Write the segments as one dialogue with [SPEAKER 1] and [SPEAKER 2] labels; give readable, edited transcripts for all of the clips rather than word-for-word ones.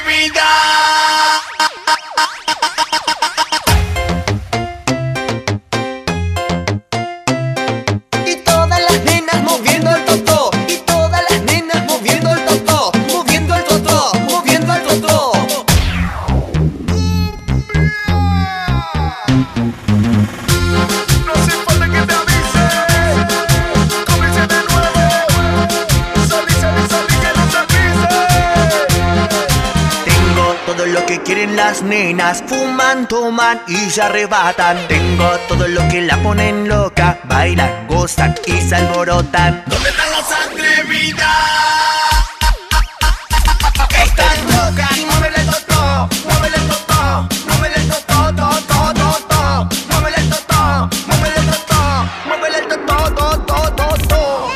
[SPEAKER 1] atrevida. Y todas las nenas moviendo el totó. Y todas las nenas moviendo el totó. Moviendo el totó, moviendo el totó.
[SPEAKER 2] No hace falta que te avise. Comience de nuevo. Salí, salí, salí, que no te pise.
[SPEAKER 1] Tengo todo lo que quieren las nenas. Fuman, toman y se arrebatan. Tengo todo lo que la ponen loca. Bailan, gozan y se alborotan. ¿Dónde están las atrevidas? Están locas y muévele el totó. Muévele el totó. Muévele el totó, totó, totó. Muévele el totó. Muévele el totó. Muévele el totó, totó, totó.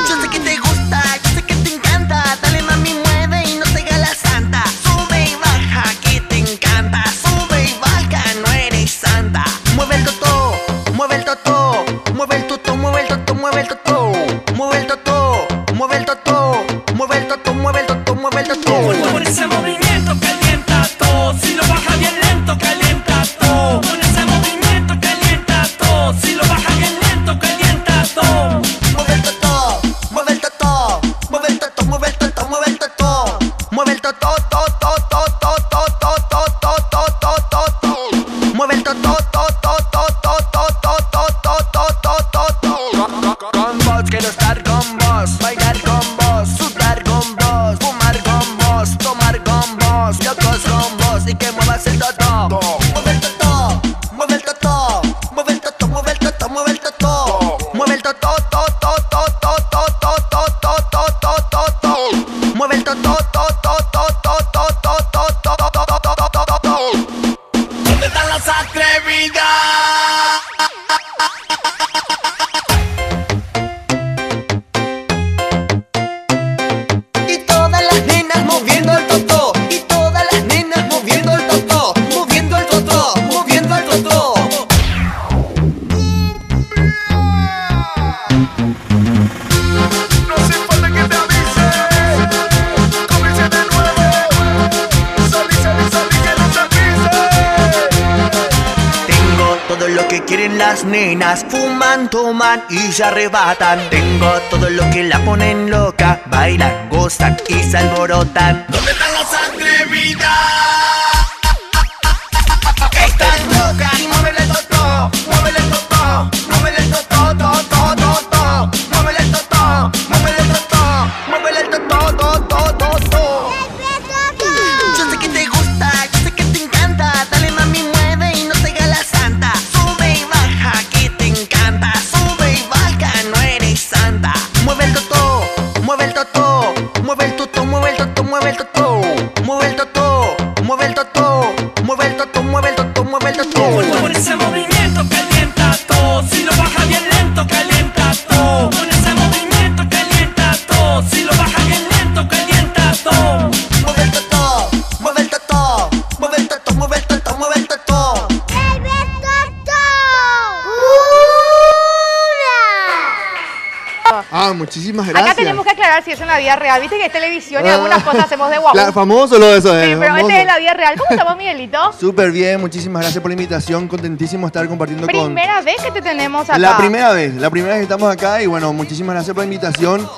[SPEAKER 1] Yo sé que te gusta, yo sé que te encanta. Dale mami, mueve y no te haga la santa. Sube y baja que te encanta. Sube y baja, no eres santa. Mueve el totó, mueve el totó. Mueve el totó, mueve el totó, mueve el totó. Mueve el totó, mueve el totó. Mueve el totó, mueve el totó, mueve el totó.
[SPEAKER 3] Con ese movimiento calienta todo. Si lo baja bien lento, calienta todo. Con ese movimiento calienta todo. Si lo baja bien lento, calienta todo.
[SPEAKER 1] Mueve el totó, mueve el totó. Mueve el totó, mueve el totó, mueve el totó. Mueve el totó, totó, totó, totó, totó, totó, totó. Mueve el totó, totó, totó, totó, totó, totó, totó. Con vos quiero estar con vos, bailar con vos, sudar con vos, fumar con vos, tomar con vos, locos con vos y que muevas el totó. Mueve el totó, mueve el totó, mueve el totó, mueve el totó, mueve el totó. Mueve el totó, totó, totó, totó, totó, totó, totó. Mueve el totó, totó, totó, totó, totó, totó. ¿Dónde están las atrevidas? Y todas las nenas moviendo el totó. Y todas las nenas moviendo el totó. Moviendo el totó, moviendo el totó.
[SPEAKER 2] No hace falta que te avise. Comience de nuevo. Salí, salí, salí, que no te pise.
[SPEAKER 1] Tengo todo lo que quieren las nenas. Fuman, toman y se arrebatan. Tengo todo lo que la ponen loca. Bailan, gozan y se alborotan. ¿Dónde están las atrevidas? Están locas y muévele el totó. Muévele el totó. Muévele el totó, totó, totó. Muévele el totó. Muévele el totó. Muévele el totó, totó, totó. Yo sé que te gusta, yo sé que te encanta. Dale mami, mueve y no te haga la santa. Sube y baja que te encanta. Sube y baja, no eres santa. Mueve el totó, mueve el totó. Mueve el totó, mueve el totó, mueve el totó. Mueve el totó, mueve el totó. Mueve el totó, mueve el totó, mueve el totó.
[SPEAKER 3] Con ese movimiento calienta todo. Si lo baja bien lento, calienta todo. Con ese movimiento calienta todo. Si lo baja bien lento, calienta todo.
[SPEAKER 1] Mueve el totó, mueve el totó. Mueve el totó, mueve el totó, mueve el totó.
[SPEAKER 4] Ah, muchísimas gracias.
[SPEAKER 5] Acá tenemos que aclarar si es en la vida real. Viste que es televisión y algunas cosas hacemos de guapo.
[SPEAKER 4] Claro, famoso lo de eso,
[SPEAKER 5] Sí, pero
[SPEAKER 4] famoso.
[SPEAKER 5] este es la vida real. ¿Cómo estamos, Miguelito?
[SPEAKER 4] Súper bien, muchísimas gracias por la invitación. Contentísimo de estar compartiendo
[SPEAKER 5] Primera vez que te tenemos acá.
[SPEAKER 4] La primera vez que estamos acá y bueno, muchísimas gracias por la invitación.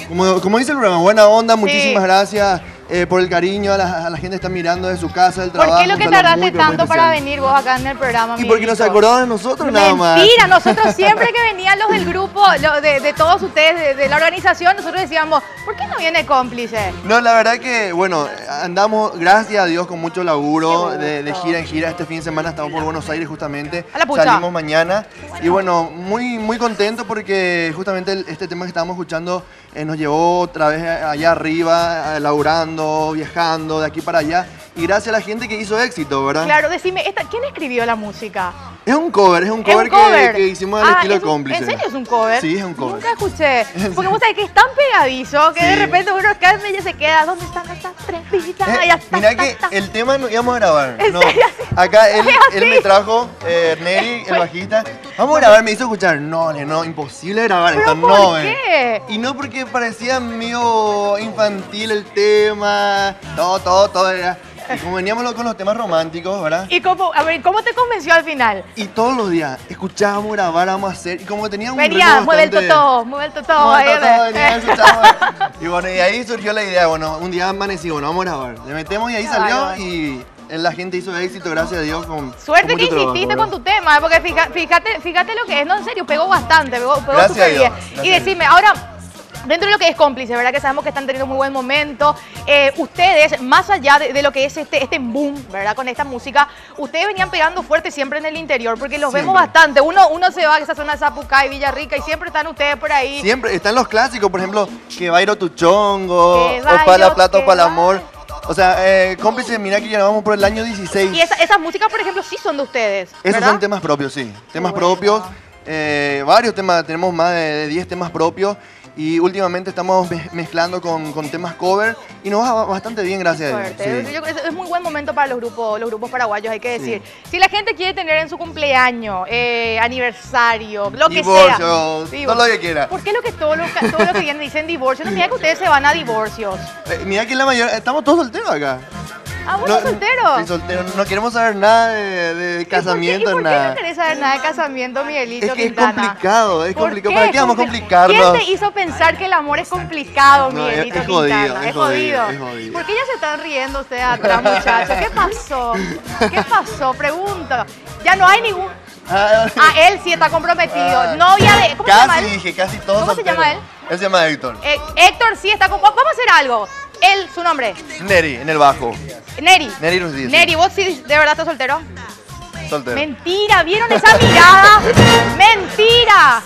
[SPEAKER 4] Como dice el programa, buena onda, muchísimas gracias por el cariño, a la gente que está mirando de su casa, del trabajo.
[SPEAKER 5] ¿Por qué lo que
[SPEAKER 4] un saludo
[SPEAKER 5] tardaste
[SPEAKER 4] muy, pero muy
[SPEAKER 5] tanto para
[SPEAKER 4] especial.
[SPEAKER 5] venir vos acá en el programa,
[SPEAKER 4] Y porque nos acordaban de nosotros nada más.
[SPEAKER 5] Mentira, nosotros siempre que venían los del grupo, de todos ustedes, de la organización, nosotros decíamos, ¿por qué no viene cómplice?
[SPEAKER 4] No, la verdad que, bueno, andamos, gracias a Dios, con mucho laburo, de gira en gira. Este fin de semana estamos por Buenos Aires justamente.
[SPEAKER 5] A la pucha.
[SPEAKER 4] Salimos mañana. Y bueno, muy contento porque justamente este tema que estábamos escuchando nos llevó otra vez allá arriba, laburando, viajando de aquí para allá. Y gracias a la gente que hizo éxito, ¿verdad?
[SPEAKER 5] Claro, decime, ¿quién escribió la música?
[SPEAKER 4] Es un cover, que hicimos al estilo cómplice.
[SPEAKER 5] ¿En serio es un cover?
[SPEAKER 4] Sí, es un cover.
[SPEAKER 5] Nunca escuché. Porque vos sabés que es tan pegadizo que de repente uno calma y ya se queda. ¿Dónde están las atrevidas?
[SPEAKER 4] Mirá que el tema no íbamos a grabar.
[SPEAKER 5] ¿En
[SPEAKER 4] No.
[SPEAKER 5] serio?
[SPEAKER 4] Acá él me trajo, Neri, el bajista. Vamos a grabar, me hizo escuchar. No, no, imposible grabar
[SPEAKER 5] ¿Pero
[SPEAKER 4] esto,
[SPEAKER 5] por
[SPEAKER 4] no.
[SPEAKER 5] qué?
[SPEAKER 4] Y no porque parecía medio infantil el tema, todo era. Y como veníamos con los temas románticos, ¿verdad?
[SPEAKER 5] ¿Y cómo, a ver, cómo te convenció al final?
[SPEAKER 4] Y todos los días escuchábamos, grabábamos, hacer. Y como tenía un
[SPEAKER 5] Venía,
[SPEAKER 4] ritmo
[SPEAKER 5] mueve el
[SPEAKER 4] bastante-
[SPEAKER 5] totó, mueve el totó.
[SPEAKER 4] Mueve el
[SPEAKER 5] ahí,
[SPEAKER 4] totó, venía, escuchábamos. Y bueno, y ahí surgió la idea. Bueno, un día amanecí, bueno, vamos a grabar. Le metemos y ahí
[SPEAKER 5] Qué
[SPEAKER 4] salió
[SPEAKER 5] bárbaro.
[SPEAKER 4] y la gente hizo éxito, gracias a Dios.
[SPEAKER 5] Suerte que insististe con tu tema, porque fíjate lo que es, no, en serio, pegó bastante, pegó
[SPEAKER 4] Gracias a
[SPEAKER 5] súper
[SPEAKER 4] Dios,
[SPEAKER 5] bien.
[SPEAKER 4] gracias
[SPEAKER 5] Y
[SPEAKER 4] a
[SPEAKER 5] decime, ahora, dentro de lo que es Cómplice, ¿verdad? Que sabemos que están teniendo muy buen momento. Ustedes, más allá de lo que es este boom, ¿verdad? Con esta música, ustedes venían pegando fuerte siempre en el interior, porque los vemos
[SPEAKER 4] Siempre.
[SPEAKER 5] bastante. Uno se va a esa zona de Zapucay, Villarrica, y siempre están ustedes por ahí.
[SPEAKER 4] Siempre están los clásicos, por ejemplo, Que bailo tu chongo,
[SPEAKER 5] Que
[SPEAKER 4] o para
[SPEAKER 5] bailo,
[SPEAKER 4] la plata o
[SPEAKER 5] que
[SPEAKER 4] para el amor.
[SPEAKER 5] bailo.
[SPEAKER 4] O sea, Cómplice, mira que ya vamos por el año 16.
[SPEAKER 5] Y esas músicas, por ejemplo, sí son de ustedes,
[SPEAKER 4] Esos
[SPEAKER 5] ¿verdad?
[SPEAKER 4] son temas propios, sí. Temas
[SPEAKER 5] Bueno.
[SPEAKER 4] propios, varios temas, tenemos más de 10 temas propios. Y últimamente estamos mezclando con temas cover y nos va bastante bien, gracias a Dios.
[SPEAKER 5] Suerte.
[SPEAKER 4] Sí.
[SPEAKER 5] Es muy buen momento para los grupos paraguayos, hay que decir. Si la gente quiere tener en su cumpleaños, aniversario, lo que sea.
[SPEAKER 4] Divorcio, todo lo que quiera.
[SPEAKER 5] ¿Por qué todo lo que vienen dicen divorcio? No, mira que ustedes se van a divorcios.
[SPEAKER 4] Mira que la mayoría, estamos todos solteros acá.
[SPEAKER 5] Ah, ¿vos sos soltero?
[SPEAKER 4] Sí, soltero. No queremos saber nada de casamiento,
[SPEAKER 5] ¿Y por qué
[SPEAKER 4] nada.
[SPEAKER 5] no querés saber nada de casamiento, Miguelito
[SPEAKER 4] Es que es
[SPEAKER 5] Quintana?
[SPEAKER 4] complicado, es
[SPEAKER 5] ¿Por
[SPEAKER 4] complicado.
[SPEAKER 5] qué?
[SPEAKER 4] ¿Para qué vamos a complicarnos?
[SPEAKER 5] ¿Quién te hizo pensar que el amor es complicado,
[SPEAKER 4] No,
[SPEAKER 5] Miguelito
[SPEAKER 4] es jodido,
[SPEAKER 5] Quintana?
[SPEAKER 4] es jodido, es jodido.
[SPEAKER 5] ¿Por qué ya se están riendo ustedes atrás, muchachos? ¿Qué pasó? ¿Qué pasó? Pregunto. Ya no hay ningún...
[SPEAKER 4] Ah,
[SPEAKER 5] Él sí está comprometido. Novia de... ¿Cómo se llama
[SPEAKER 4] casi
[SPEAKER 5] él?
[SPEAKER 4] dije, casi todos
[SPEAKER 5] ¿Cómo se
[SPEAKER 4] solteros.
[SPEAKER 5] llama él?
[SPEAKER 4] Él se llama Héctor.
[SPEAKER 5] Héctor sí está con... Vamos a hacer algo. Él, su nombre.
[SPEAKER 4] Neri, en el bajo.
[SPEAKER 5] Neri.
[SPEAKER 4] Neri nos dice.
[SPEAKER 5] Neri, ¿vos sí de verdad estás soltero?
[SPEAKER 4] Soltero.
[SPEAKER 5] Mentira, ¿vieron esa mirada? ¡Mentira!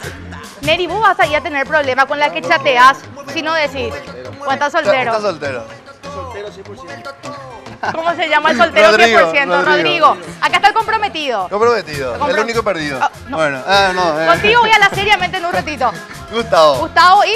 [SPEAKER 5] Neri, vos vas a ir a tener problemas con la que chateás si no decís. ¿O estás soltero?
[SPEAKER 4] Está soltero.
[SPEAKER 5] ¿Cómo se llama el soltero
[SPEAKER 4] Rodrigo,
[SPEAKER 5] 100%? Rodrigo. Acá está el comprometido.
[SPEAKER 4] Comprometido.
[SPEAKER 5] Compro-
[SPEAKER 4] El único perdido.
[SPEAKER 5] Ah, no.
[SPEAKER 4] Bueno, no.
[SPEAKER 5] Contigo voy a hablar seriamente en un ratito.
[SPEAKER 4] Gustavo.
[SPEAKER 5] Gustavo y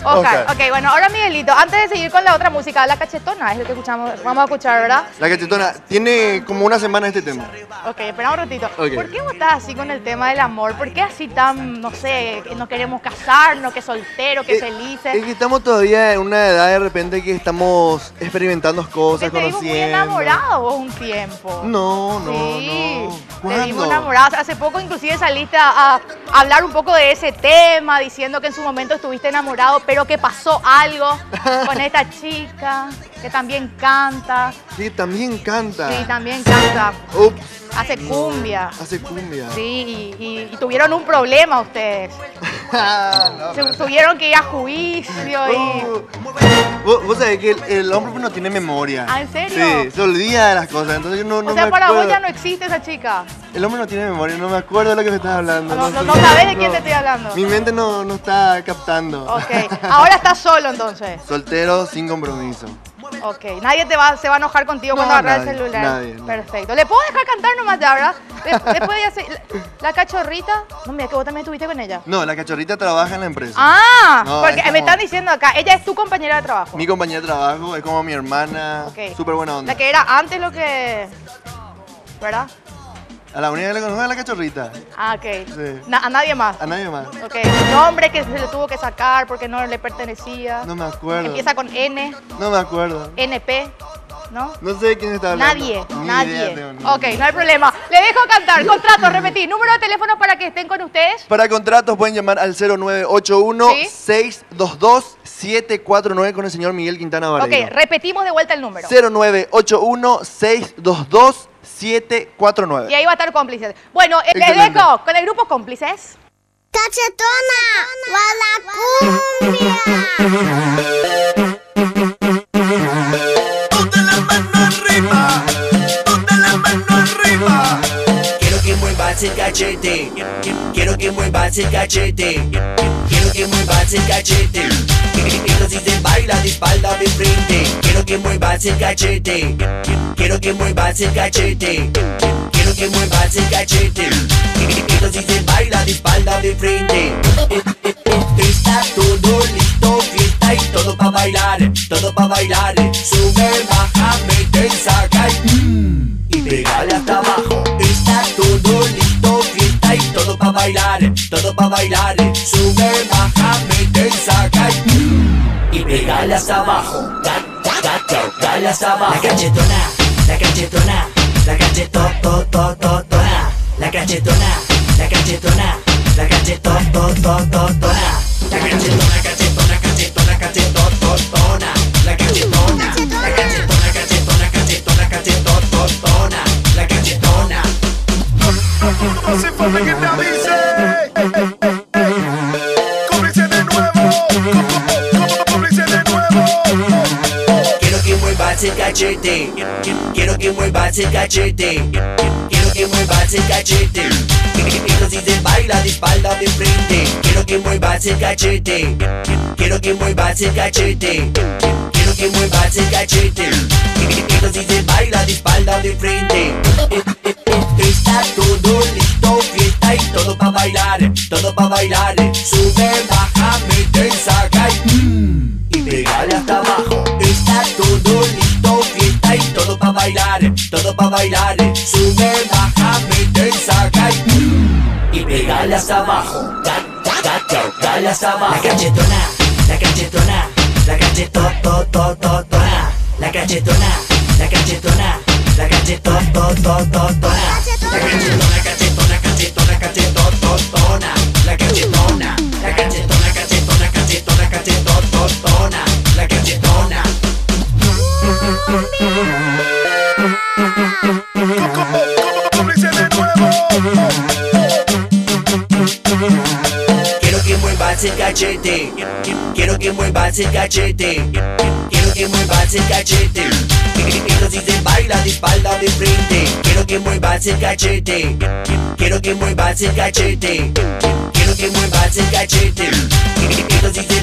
[SPEAKER 5] Oscar.
[SPEAKER 4] Oscar.
[SPEAKER 5] Ok, bueno, ahora Miguelito, antes de seguir con la otra música, La Cachetona es lo que escuchamos, vamos a escuchar, ¿verdad?
[SPEAKER 4] La cachetona tiene como una semana este tema.
[SPEAKER 5] Ok, espera un ratito.
[SPEAKER 4] Ok.
[SPEAKER 5] ¿Por qué vos estás así con el tema del amor? ¿Por qué así tan, no sé, que no queremos casarnos, que solteros, que felices?
[SPEAKER 4] Es que estamos todavía en una edad de repente que estamos experimentando cosas,
[SPEAKER 5] Te vimos muy
[SPEAKER 4] conociendo.
[SPEAKER 5] enamorado vos un tiempo.
[SPEAKER 4] No,
[SPEAKER 5] Sí,
[SPEAKER 4] no.
[SPEAKER 5] te vimos
[SPEAKER 4] ¿Cuándo?
[SPEAKER 5] enamorados. Hace poco inclusive saliste a hablar un poco de ese tema, diciendo que en su momento estuviste enamorado, pero que pasó algo con esta chica que también canta.
[SPEAKER 4] Sí, también canta.
[SPEAKER 5] Sí, también canta.
[SPEAKER 4] Ups,
[SPEAKER 5] Hace cumbia.
[SPEAKER 4] hace cumbia.
[SPEAKER 5] Sí, y tuvieron un problema ustedes.
[SPEAKER 4] No, pero-
[SPEAKER 5] Tuvieron que ir a juicio y...
[SPEAKER 4] Vos sabés que el hombre no tiene memoria.
[SPEAKER 5] ¿Ah, en serio?
[SPEAKER 4] Sí, se olvida de las cosas. Entonces yo no
[SPEAKER 5] O sea,
[SPEAKER 4] me
[SPEAKER 5] para vos
[SPEAKER 4] acuerdo.
[SPEAKER 5] ya no existe esa chica.
[SPEAKER 4] El hombre no tiene memoria, no me acuerdo de lo que me estás hablando.
[SPEAKER 5] No sabés de quién te estoy hablando.
[SPEAKER 4] Mi mente no está captando.
[SPEAKER 5] Ok, ahora estás solo entonces.
[SPEAKER 4] Soltero, sin compromiso.
[SPEAKER 5] Ok, nadie se va a enojar contigo
[SPEAKER 4] No,
[SPEAKER 5] cuando agarras
[SPEAKER 4] nadie,
[SPEAKER 5] el celular.
[SPEAKER 4] nadie.
[SPEAKER 5] Perfecto. ¿Le puedo dejar cantar nomás ya, verdad? Después de hacer... La cachorrita... No, mira que vos también estuviste con ella.
[SPEAKER 4] No, la cachorrita trabaja en la empresa.
[SPEAKER 5] Ah,
[SPEAKER 4] No,
[SPEAKER 5] porque
[SPEAKER 4] es como-
[SPEAKER 5] me están diciendo acá, ella es tu compañera de trabajo.
[SPEAKER 4] Mi compañera de trabajo es como mi hermana.
[SPEAKER 5] Ok.
[SPEAKER 4] Súper buena onda.
[SPEAKER 5] La que era antes lo que... ¿Verdad?
[SPEAKER 4] A la única que le conozco es la cachorrita.
[SPEAKER 5] Ah, ok.
[SPEAKER 4] Sí.
[SPEAKER 5] A nadie más.
[SPEAKER 4] A nadie más.
[SPEAKER 5] Ok, nombre que se le tuvo que sacar porque no le pertenecía.
[SPEAKER 4] No me acuerdo.
[SPEAKER 5] Empieza con N,
[SPEAKER 4] No me acuerdo.
[SPEAKER 5] NP, ¿no?
[SPEAKER 4] No sé de quién está hablando.
[SPEAKER 5] Nadie,
[SPEAKER 4] Ni
[SPEAKER 5] nadie.
[SPEAKER 4] idea tengo, ni
[SPEAKER 5] Ok,
[SPEAKER 4] idea.
[SPEAKER 5] no hay problema. Le dejo cantar. Contrato, repetir. Número de teléfono para que estén con ustedes.
[SPEAKER 4] Para contratos pueden llamar al 0981-622-749 con el señor Miguel Quintana
[SPEAKER 5] Ok,
[SPEAKER 4] Vareiro.
[SPEAKER 5] repetimos de vuelta el número.
[SPEAKER 4] 0981-622-749.
[SPEAKER 5] Y ahí va a estar cómplices. Bueno, les
[SPEAKER 4] Excelente.
[SPEAKER 5] dejo con el grupo cómplices.
[SPEAKER 6] Cachetona, va la cumbia.
[SPEAKER 2] Ponte la mano arriba, ponte la mano arriba.
[SPEAKER 3] Quiero que muevas el cachete. Quiero que muevas el cachete. Quiero que muevas el cachete. Quiero si se baila de espalda de frente. Quiero que muevas el cachete. Quiero que muevas el cachete. Quiero que muevas el cachete. Quiero si se baila de espalda de frente. Está todo listo, fiesta y todo pa' bailar, todo pa' bailar. Sube, baja, mete, saca y pegale hasta bailar, todo pa' bailar. Sube, baja, mete, saca y pegale hasta abajo. Dale hasta abajo. La cachetona, la cachetona, la cachetona, la cachetona, la cachetona, la cachetona, la cachetona, cachetona, cachetona, cachetona, la cachetona, la cachetona, cachetona, cachetona, cachetona, la cachetona.
[SPEAKER 2] No hace falta que te avise. Cómplice de nuevo. Cómplice de nuevo.
[SPEAKER 3] Quiero que muevas el cachete. Quiero que muevas el cachete. Quiero que muevas el cachete. Quiero si se baila de espalda de frente. Quiero que muevas el cachete. Quiero que muevas el cachete. Quiero que muevas el cachete. Quiero si se baila de espalda de frente. Está todo listo, fiesta y todo pa' bailar, todo pa' bailar. Sube, baja, mete, saca y pegale hasta abajo. Está todo listo, fiesta y todo pa' bailar, todo pa' bailar. Sube, baja, mete, saca y pegale hasta abajo. Dale hasta abajo. La cachetona, la cachetona, la cachetona, la cachetona, la cachetona, la cachetona. La cachetona, cachetona, cachetona, cachetona, la cachetona, la cachetona, cachetona, cachetona, cachetona, la cachetona.
[SPEAKER 2] Cómplice de nuevo.
[SPEAKER 3] Quiero que muevas el cachete. Quiero que muevas el cachete. Quiero que muevas el cachete. Quiero si se baila de espalda de frente. Quiero que muevas el cachete. Quiero que muevas el cachete. Quiero que muevas el cachete. Quiero si se